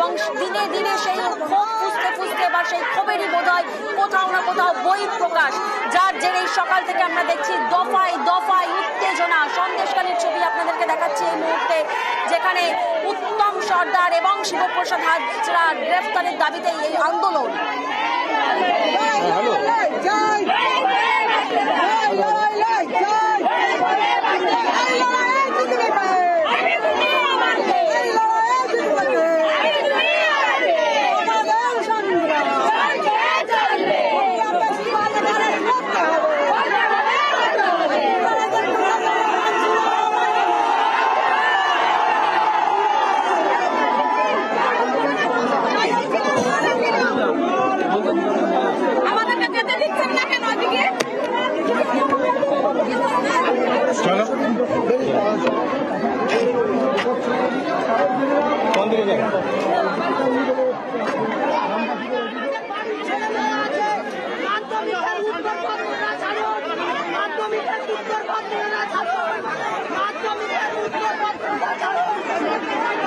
এবং দিনে দিনে সেই ক্ষোভ ফুসতে ফুসতে বা সেই ক্ষোভেরই বোধহয় কোথাও না কোথাও বহিঃপ্রকাশ, যার জেরেই সকাল থেকে আমরা দেখছি দফায় দফায় উত্তেজনা। সন্দেশখালীর ছবি আপনাদেরকে দেখাচ্ছি এই মুহূর্তে, যেখানে উত্তম সর্দার এবং শিবপ্রসাদ হাজরার গ্রেফতারের দাবিতে এই আন্দোলন।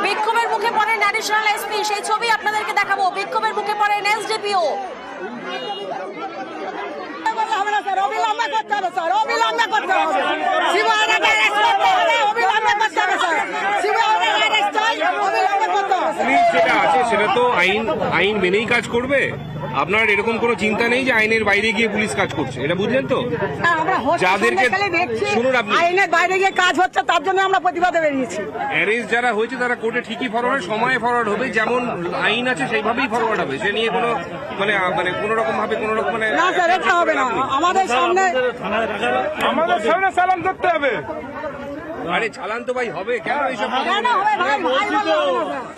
বিক্ষোভের মুখে পড়েন অ্যাডিশনাল এসপি, সেই ছবি আপনাদেরকে দেখাবো। বিক্ষোভের মুখে পড়েন এসডিপিও। যেটা আছে সেটা তো আইন মেনেই কাজ করবে। আপনার এরকম কোনো চিন্তা নেই যে আইনের বাইরে গিয়ে পুলিশ কাজ করছে, এটা বুঝলেন তো? যাদেরকে শুনুন, আপনি আইনের বাইরে গিয়ে কাজ হচ্ছে তার জন্য আমরা প্রতিবাদে বেরিয়েছি। অ্যারেস্ট যারা হয়েছে তারা কোর্টে ঠিকই ফরওয়ার্ড, সময়ে ফরওয়ার্ড হবে, যেমন আইন আছে সেইভাবেই ফরওয়ার্ড হবে। সে নিয়ে কোনো মানে কোনো রকম ভাবে কোনো রকম মানে না স্যার, এটা হবে না। আমাদের সামনে চালান করতে হবে। আরে চালান তো ভাই হবে, কেন এইসব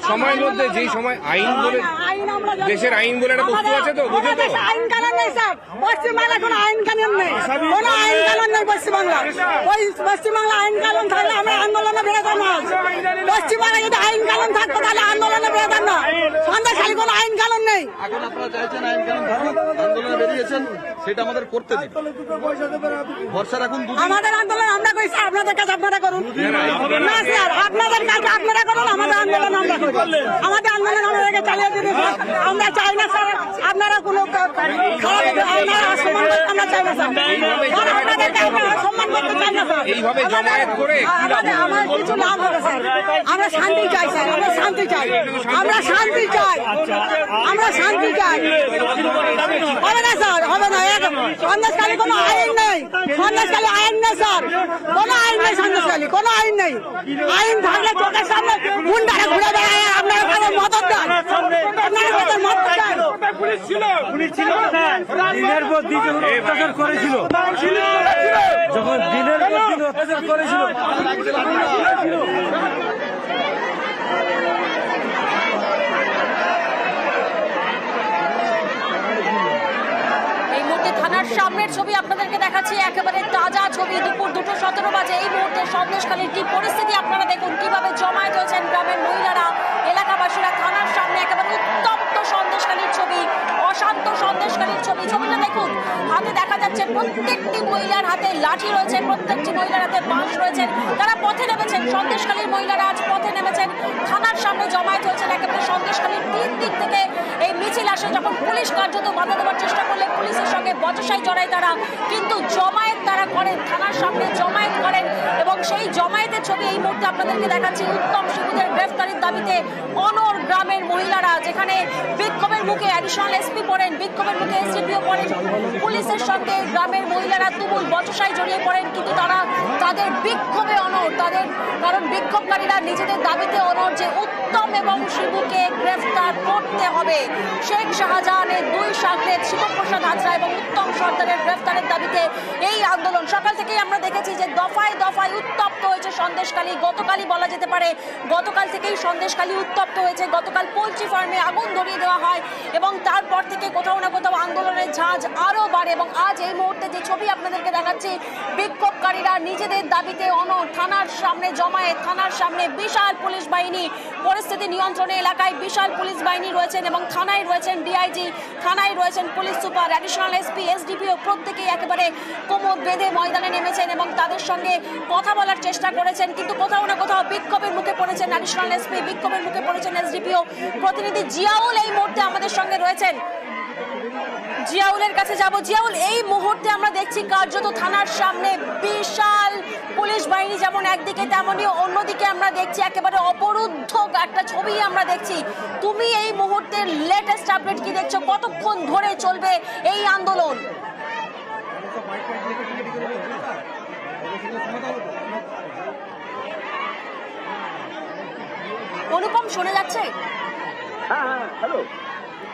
সময়ের মধ্যে যেই সময় আইন বলে দেশের আইন বলে একটা বস্তু আছে, তো বুঝে তো আইন কানুন নেই স্যার। পশ্চিমবাংলায় কোনো আইন কানুন নেই, কোনো আইন কানুন নেই পশ্চিমবাংলা। ওই পশ্চিমবাংলা আইন কানুন থাকলে আমরা আন্দোলনে বেরোতাম না। পশ্চিমবাংলায় যদি আইন কানুন থাকতো তাহলে আন্দোলনে বেরোতাম না। সন্দেশখালী কোনো আইন কানুন নেই। এখন আপনারা চাইছেন আইন কানুন থাকুক, আন্দোলনে বেরিয়েছেন, সেটা আমাদের করতে দিন। ভরসা রাখুন, আমাদের আন্দোলন আমরা করি স্যার, আপনাদের কাছে আপনারা করুন। না স্যার, আপনাদের কাছে আপনারা করুন, আমাদের আন্দোলন আমরা করি। আমাদের আন্দোলন আমাদেরকে চালিয়ে দিন। আমরা চাই না স্যার আপনারা কোনো আমরা চাই না স্যার। আপনাদেরকে আমরা সম্মান করতে চাই না স্যার। এইভাবে জমায়েত করে আমার কিছু লাভ হবে স্যার। আমরা শান্তি চাই স্যার, আমরা শান্তি চাই, আমরা শান্তি চাই, আমরা শান্তি চাই। হবে না স্যার, হবে না। সন্দেশখালী কোনো আইন নেই, সন্দেশখালী আইন নেই স্যার, কোনো আইন নেই সন্দেশখালী, কোনো আইন নেই। আইন থাকলে চোখের সামনে গুন্ডারা ঘুরে বেড়ায়, আপনারা তাদের মদত দেন, আপনারা তাদের মদত দেন। পুলিশ ছিল দিনের পর দিন অত্যাচার করেছিল, যখন দিনের পর দিন অত্যাচার করেছিল। থানার সামনের ছবি আপনাদেরকে দেখাচ্ছি, একেবারে তাজা ছবি। দুপুর 2:17 বাজে এই মুহূর্তে সন্দেশখালীর কি পরিস্থিতি আপনারা দেখুন, কিভাবে জমায়েত হয়েছেন গ্রামের মহিলারা, এলাকাবাসীরা থানার সামনে। একেবারে উত্তপ্ত সন্দেশখালীর ছবি, অশান্ত সন্দেশখালীর ছবি। ছবিটা দেখুন, হাতে দেখা যাচ্ছে প্রত্যেকটি মহিলার হাতে লাঠি রয়েছে, প্রত্যেকটি মহিলার হাতে বাঁশ রয়েছেন। তারা পথে নেমেছেন, সন্দেশখালীর মহিলারা আজ পথে নেমেছেন, থানার সামনে জমায়েত হয়েছেন। একেবারে সন্দেশখালীর 3 দিক থেকে এই মিছিল আসে। যখন পুলিশ কার্যত বাধা দেওয়ার চেষ্টা করলে পুলিশের সঙ্গে বচসায় জড়ায় তারা, কিন্তু জমায়েত তারা করেন, থানার সামনে জমায়েত করেন। এবং সেই জমায়েতের ছবি এই মুহূর্তে আপনাদেরকে দেখাচ্ছি। উত্তম শিবুদের গ্রেফতারির দাবিতে অনর গ্রামের মহিলারা, যেখানে বিক্ষোভের মুখে অ্যাডিশনাল এসপি পড়েন, বিক্ষোভের মুখে এসডিপিও পড়েন, পুলিশের সঙ্গে গ্রামের মহিলারা তুমুল বচসায় জড়িয়ে পড়েন। কিন্তু তারা তাদের বিক্ষোভে অনর, কারণ বিক্ষোভকারীরা নিজেদের দাবিতে অনর যে উত্তম এবং শিবুকে গ্রেফতার করতে হবে। শেখ শাহজাহানের 2 শাগরেদ শিবপ্রসাদ হাজরা এবং উত্তম সর্দারের গ্রেফতারের দাবিতে এই আন্দোলন। সকাল থেকেই আমরা দেখেছি যে দফায় দফায় উত্তপ্ত হয়েছে সন্দেশখালী। গতকালই বলা যেতে পারে, গতকাল থেকেই সন্দেশখালী উত্তপ্ত হয়েছে। গতকাল পোলট্রি ফার্মে আগুন ধরিয়ে দেওয়া হয় এবং তারপর থেকে কোথাও না কোথাও আন্দোলনের ঝাঁজ আরও বাড়ে। এবং আজ এই মুহূর্তে যে ছবি আপনাদেরকে দেখাচ্ছি, বিক্ষোভকারীরা নিজেদের দাবিতে অনর, থানার সামনে জমায়েত, থানার সামনে বিশাল পুলিশ বাহিনী। পরিস্থিতি নিয়ন্ত্রণে। এলাকায় বিশাল পুলিশ বাহিনী রয়েছেন এবং থানায় রয়েছেন ডিআইজি, থানায় রয়েছেন police super, additional SP, SDPO, প্রত্যেকেই একেবারে কোমর বেঁধে ময়দানে নেমেছেন এবং তাদের সঙ্গে কথা বলার চেষ্টা করেছেন, কিন্তু কোথাও না কোথাও বিক্ষোভের মুখে পড়েছেন অ্যাডিশনাল এসপি, বিক্ষোভের মুখে পড়েছেন এসডিপিও। প্রতিনিধি জিয়াউল এই মুহূর্তে আমাদের সঙ্গে রয়েছেন, জিয়াউলের কাছে যাব। জিয়াউল, এই মুহূর্তে আমরা দেখছি কার্যত থানার সামনে বিশাল পুলিশ বাহিনী, যেমন একদিকে তেমনই অন্যদিকে আমরা দেখছি একেবারে অবরুদ্ধ একটা ছবি আমরা দেখছি। তুমি এই মুহূর্তে লেটেস্ট আপডেট কি দেখছো? কতক্ষণ ধরে চলবে এই আন্দোলন? অনুপম, শোনা যাচ্ছে? হ্যালো।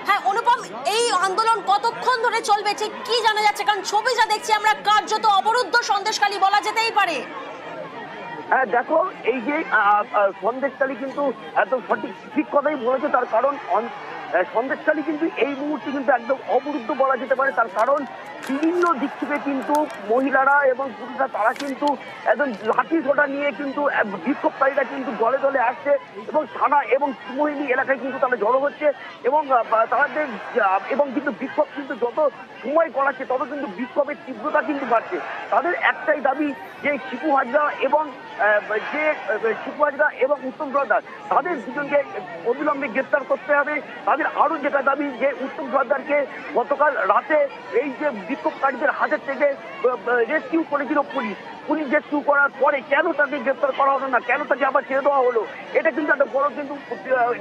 হ্যাঁ অনুপম, এই আন্দোলন কতক্ষণ ধরে চলবে ঠিক কি জানা যাচ্ছে? কারণ ছবি যা দেখছি আমরা কার্যত অবরুদ্ধ সন্দেশখালী বলা যেতেই পারে। হ্যাঁ দেখো, এই যে সন্দেশখালী কিন্তু একদম ঠিক কথাই বলেছে। তার কারণ সন্দেশখালী কিন্তু এই মুহূর্তে কিন্তু একদম অবরুদ্ধ বলা যেতে পারে। তার কারণ বিভিন্ন দিক থেকে কিন্তু মহিলারা এবং পুরুষরা তারা কিন্তু একদম লাঠি সোটা নিয়ে কিন্তু বিক্ষোভকারীরা কিন্তু দলে দলে আসছে এবং থানা এবং শিমুলিনী এলাকায় কিন্তু তারা জড়ো হচ্ছে এবং তাদের এবং কিন্তু বিক্ষোভ কিন্তু যত সময় করাচ্ছে তত কিন্তু বিক্ষোভের তীব্রতা কিন্তু বাড়ছে। তাদের একটাই দাবি যে শিপু হাজরা এবং উত্তম সর্দার তাদের দুজনকে অবিলম্বে গ্রেপ্তার করতে হবে। তাদের আরো যেটা দাবি যে উত্তম সর্দারকে গতকাল রাতে এই যে বিক্ষোভকারীদের হাতের থেকে রেস্কিউ করেছিল পুলিশ রেস্কিউ করার পরে কেন তাকে গ্রেপ্তার করা হলো না, কেন তাকে আবার ছেড়ে দেওয়া হলো, এটা কিন্তু একটা বড় কিন্তু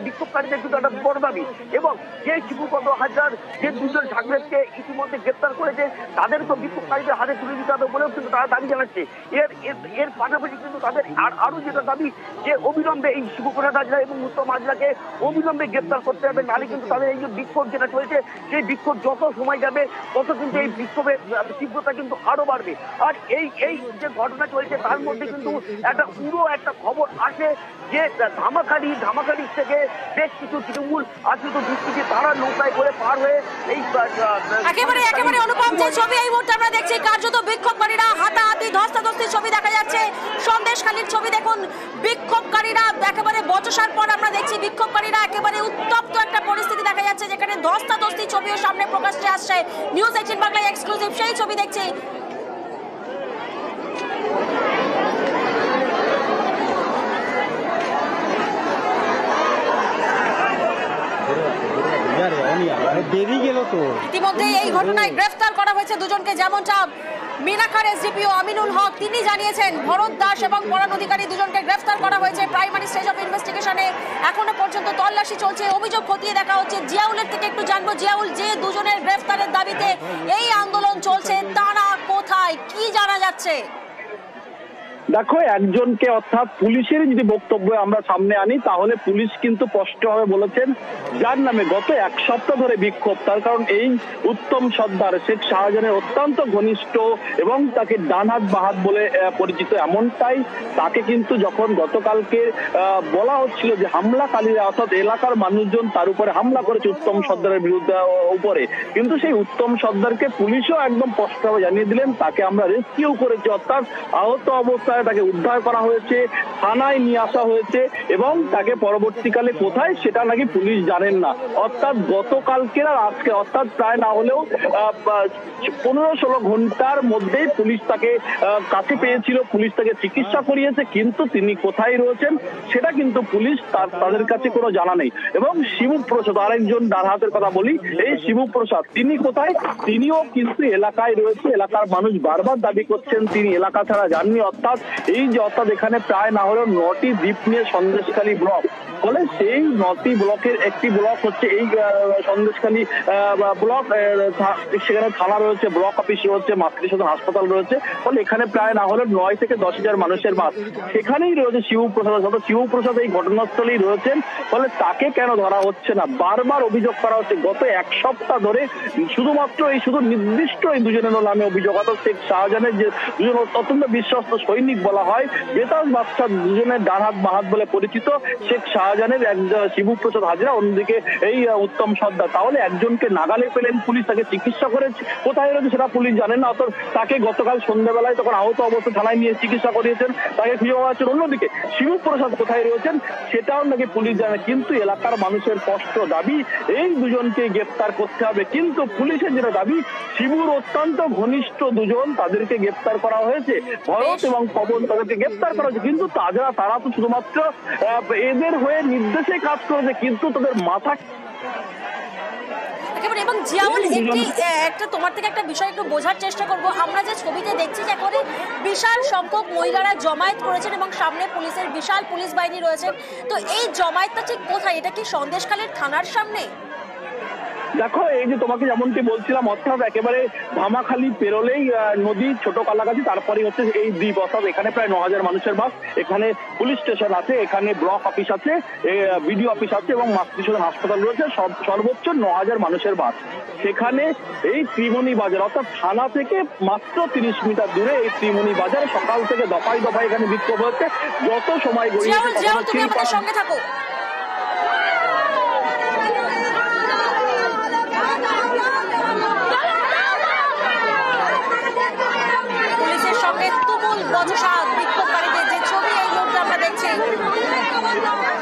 বিক্ষোভকারীদের কিন্তু একটা বড় দাবি। এবং যে শিবুপদ হাজরার যে দুজন সাংবাদিককে ইতিমধ্যে গ্রেপ্তার করেছে তাদেরকে বিক্ষোভকারীদের হাতে তুলে দিতে হবে বলেও কিন্তু তারা দাবি জানাচ্ছে। এর পাশাপাশি কিন্তু তাদের আরো যেটা দাবি যে অবিলম্বে এই শিবুপ্রসাদ হাজরা এবং উত্তম হাজরাকে অবিলম্বে গ্রেপ্তার করতে হবে, নাহলে কিন্তু তাদের এই যে বিক্ষোভ যেটা চলছে সেই বিক্ষোভ যত সময় যাবে তত কিন্তু এই বিক্ষোভের তীব্রতা কিন্তু আরো বাড়বে। আর এই যে ঘটনা চলছে তার মধ্যে কিন্তু একটা খবর আসে যে ধামাখালি থেকে বেশ কিছু তৃণমূল আশ্রিত দুষ্কৃতী তারা নৌকায় করে পার হয়ে এই একেবারে অনুপম, যে ছবি এই মুহূর্তে আমরা দেখছি কার্যত বিক্ষোভকারীরা হাতাহাতি ধস্তাধস্তির ছবি দেখা যাচ্ছে। সন্দেশখালীর ছবি দেখুন, বিক্ষোভকারীরা একেবারে বচসার পর আমরা দেখছি বিক্ষোভকারীরা একেবারে উত্তপ্ত একটা পরিস্থিতি দেখা যাচ্ছে, যেখানে ধস্তাধস্তি ছবিও সামনে প্রকাশ্যে আসছে। নিউজ 18 বাংলায় এক্সক্লুসিভ সেই ছবি দেখছি। ইতিমধ্যে এই ঘটনায় গ্রেফতার করা হয়েছে দুজনকে, যেমনটা মিনাখার এসডিপিও আমিনুল হক তিনি জানিয়েছেন। ভরত দাস এবং পরাণ অধিকারী দুজনকে গ্রেফতার করা হয়েছে। প্রাইমারি স্টেজ অফ ইনভেস্টিগেশনে এখনো পর্যন্ত তল্লাশি চলছে, অভিযোগ খতিয়ে দেখা হচ্ছে। জিয়াউলের থেকে একটু জানবো, জিয়াউল, যে দুজনের গ্রেফতারের দাবিতে এই আন্দোলন চলছে তারা কোথায়, কি জানা যাচ্ছে? দেখো, একজনকে অর্থাৎ পুলিশের যদি বক্তব্য আমরা সামনে আনি তাহলে পুলিশ কিন্তু স্পষ্টভাবে বলেছেন যার নামে গত এক সপ্তাহ ধরে বিক্ষোভ, তার কারণ এই উত্তম সর্দার শেখ শাহজাহানের অত্যন্ত ঘনিষ্ঠ এবং তাকে ডানহাত বাহাত বলে পরিচিত। এমনটাই তাকে কিন্তু যখন গতকালকে বলা হচ্ছিল যে হামলাকারীরা অর্থাৎ এলাকার মানুষজন তার উপরে হামলা করেছে উত্তম সর্দারের বিরুদ্ধে উপরে, কিন্তু সেই উত্তম সর্দারকে পুলিশও একদম স্পষ্টভাবে জানিয়ে দিলেন তাকে আমরা রেস্কিউ করেছি, অর্থাৎ আহত অবস্থায় তাকে উদ্ধার করা হয়েছে, থানায় নিয়ে আসা হয়েছে এবং তাকে পরবর্তীকালে কোথায় সেটা নাকি পুলিশ জানেন না। অর্থাৎ গতকালকে আর আজকে অর্থাৎ প্রায় না হলেও 15-16 ঘন্টার মধ্যেই পুলিশ তাকে কাছে পেয়েছিল, পুলিশ তাকে চিকিৎসা করিয়েছে, কিন্তু তিনি কোথায় রয়েছেন সেটা কিন্তু পুলিশ তাদের কাছে কোনো জানা নেই। এবং শিবপ্রসাদ, আরেকজন ডানহাতের কথা বলি, এই শিবপ্রসাদ তিনি কোথায়, তিনিও কিন্তু এলাকায় রয়েছে। এলাকার মানুষ বারবার দাবি করছেন তিনি এলাকা ছাড়া যাননি। অর্থাৎ এই যে অর্থাৎ এখানে প্রায় না হলেও 9টি দ্বীপ নিয়ে সন্দেশখালী ব্লক, ফলে সেই 9টি ব্লকের একটি ব্লক হচ্ছে এই সন্দেশখালী ব্লক। সেখানে থানা রয়েছে, ব্লক অফিস রয়েছে, মাতৃসদন হাসপাতাল রয়েছে, ফলে এখানে প্রায় না হলেও 9 থেকে 10 হাজার মানুষের বাস। সেখানেই রয়েছে শিবপ্রসাদ, শিবপ্রসাদ এই ঘটনাস্থলেই রয়েছেন, ফলে তাকে কেন ধরা হচ্ছে না বারবার অভিযোগ করা হচ্ছে। গত এক সপ্তাহ ধরে শুধুমাত্র শুধু নির্দিষ্ট এই দুজনের নামে অভিযোগ, অর্থাৎ শেখ শাহজাহানের যে দুজন অত্যন্ত বিশ্বস্ত সৈনিক সৈনিক বলা হয়, বেতাজ বাদশাহ দুজনের ডান হাত বাঁ হাত বলে পরিচিত শেখ শাহজাহানের এক শিবু প্রসাদ হাজরা, অন্যদিকে এই উত্তম সর্দার। তাহলে একজনকে নাগালে পেলেন পুলিশ, তাকে চিকিৎসা করেছে, কোথায় রয়েছে সেটা পুলিশ জানেন না। অর্থাৎ তাকে গতকাল সন্ধ্যাবেলায় তখন আহত অবস্থা থানায় নিয়ে চিকিৎসা করিয়েছেন, তাকে খুঁজে পাওয়া যাচ্ছে। অন্যদিকে শিবু প্রসাদ কোথায় রয়েছেন সেটাও নাকি পুলিশ জানে। কিন্তু এলাকার মানুষের স্পষ্ট দাবি এই দুজনকে গ্রেপ্তার করতে হবে। কিন্তু পুলিশের যেটা দাবি, শিবুর অত্যন্ত ঘনিষ্ঠ দুজন, তাদেরকে গ্রেপ্তার করা হয়েছে, ভরত এবং পবন, তাদেরকে গ্রেপ্তার করা হয়েছে। কিন্তু তারা তো শুধুমাত্র এদের হয়ে নির্দেশে কাজ করেছে, কিন্তু তাদের মাথা এবং জিয়াউল একটা তোমার থেকে একটা বিষয় একটু বোঝার চেষ্টা করব। আমরা যে ছবিতে দেখছি যে করে বিশাল সংখ্যক মহিলারা জমায়েত করেছেন এবং সামনে পুলিশের বিশাল পুলিশ বাহিনী রয়েছেন, তো এই জমায়েতটা ঠিক কোথায়? এটা কি সন্দেশখালীর থানার সামনে? দেখো, এই যে তোমাকে যেমনটি বলছিলাম, অর্থাৎ একেবারে ধামাখালি পেরোলেই নদী, ছোট কালাগাছি, তারপরে হচ্ছে এই দ্বীপ। অর্থাৎ এখানে প্রায় 9,000 মানুষের বাস, এখানে পুলিশ স্টেশন আছে, এখানে ব্লক অফিস আছে, বিডিও অফিস আছে এবং মাতৃসদন হাসপাতাল রয়েছে, সর্বোচ্চ 9,000 মানুষের বাস। সেখানে এই ত্রিমণি বাজার, অর্থাৎ থানা থেকে মাত্র 30 মিটার দূরে এই ত্রিমণি বাজার, সকাল থেকে দফায় দফায় এখানে বিক্ষোভ হচ্ছে। যত সময় গড়িয়ে সঙ্গে থাকো। পুলিশের সঙ্গে তুমুল বচসা বিক্ষোভকারীদের যে ছবি এই মুহূর্তে আমরা দেখছি।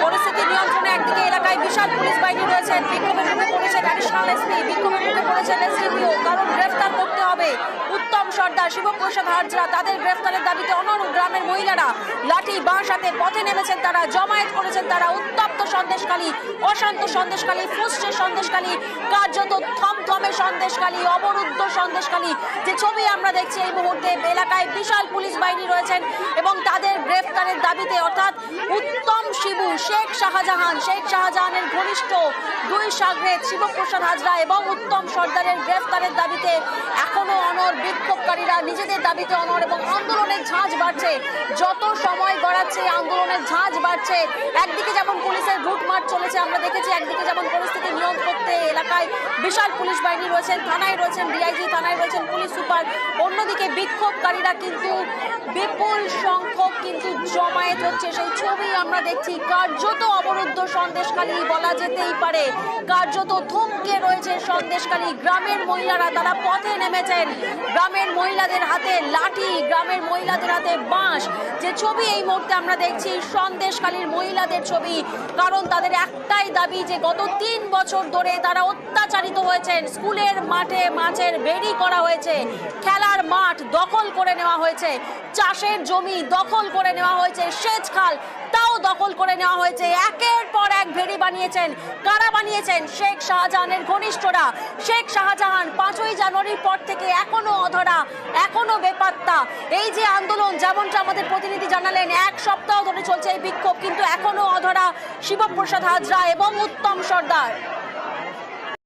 পরিস্থিতি নিয়ন্ত্রণে একদিকে এলাকায় বিশাল পুলিশ বাহিনী রয়েছেন, বিক্ষোভের মুখে পড়েছেন অ্যাডিশনাল এসপি, বিক্ষোভের মুখে পড়েছেন এসডিপিও, কারণ গ্রেফতার করতে হবে উত্তম সর্দার, শিবপ্রসাদ হাজরা। তাদের গ্রেফতারের দাবিতে অনড় গ্রামের মহিলারা লাঠি বাঁশ হাতে পথে নেমেছেন, তারা জমায়েত করেছেন। তারা উত্তপ্ত সন্দেশখালী, অশান্ত সন্দেশখালী, ফুসছে সন্দেশখালী, কার্যত থমথমে সন্দেশখালী, অবরুদ্ধ সন্দেশখালী যে ছবি আমরা দেখছি এই মুহূর্তে। এলাকায় বিশাল পুলিশ বাহিনী রয়েছেন এবং তাদের গ্রেফতারের দাবিতে, অর্থাৎ উত্তম শিবু, শেখ শাহজাহানের ঘনিষ্ঠ দুই শাগরেদ শিবপ্রসাদ হাজরা এবং উত্তম সর্দারের গ্রেফতারের দাবিতে এখনো অনড় বিক্ষোভকারীরা, নিজেদের দাবিতে অনড় এবং আন্দোলনের ঝাঁজ বাড়ছে। যত সময় গড়াচ্ছে আন্দোলনের ঝাঁজ বাড়ছে। একদিকে যেমন পুলিশের রুট মার্চ চলেছে আমরা দেখেছি, একদিকে যেমন পরিস্থিতি নিয়ন্ত্রণ করতে এলাকায় বিশাল পুলিশ বাহিনী রয়েছেন, থানায় রয়েছেন ডিআইজি, থানায় রয়েছেন পুলিশ সুপার। অন্যদিকে বিক্ষোভকারীরা কিন্তু বিপুল সংখ্যক কিন্তু জমায়েত হচ্ছে, সেই ছবি আমরা দেখছি। কার্যত অবরুদ্ধ সন্দেশখালী বলা যেতেই পারে, কার্যত থমকে রয়েছে সন্দেশখালী। গ্রামের মহিলারা তারা পথে নেমেছেন, গ্রামের মহিলাদের হাতে লাঠি, গ্রামের মহিলাদের হাতে বাঁশ যে ছবি এই মুহূর্তে আমরা দেখছি সন্দেশখালীর মহিলাদের ছবি। কারণ তাদের একটাই দাবি যে গত 3 বছর ধরে তারা অত্যাচারিত হয়েছেন। স্কুলের মাঠে মাছের বেড়ি করা হয়েছে, খেলার মাঠ দখল করে নেওয়া হয়েছে, চাষের জমি দখল করে নেওয়া হয়েছে, সেচ খাল তাও দখল করে নেওয়া হয়েছে। একের পর এক ভেড়ি বানিয়েছেন। কারা বানিয়েছেন? শেখ শাহজাহানের ঘনিষ্ঠরা। শেখ শাহজাহান 5ই জানুয়ারির পর থেকে এখনো অধরা, এখনো বেপাত্তা। এই যে আন্দোলন, যেমনটা আমাদের প্রতিনিধি জানালেন, 1 সপ্তাহ ধরে চলছে এই বিক্ষোভ, কিন্তু এখনো অধরা শিবপ্রসাদ হাজরা এবং উত্তম সর্দার।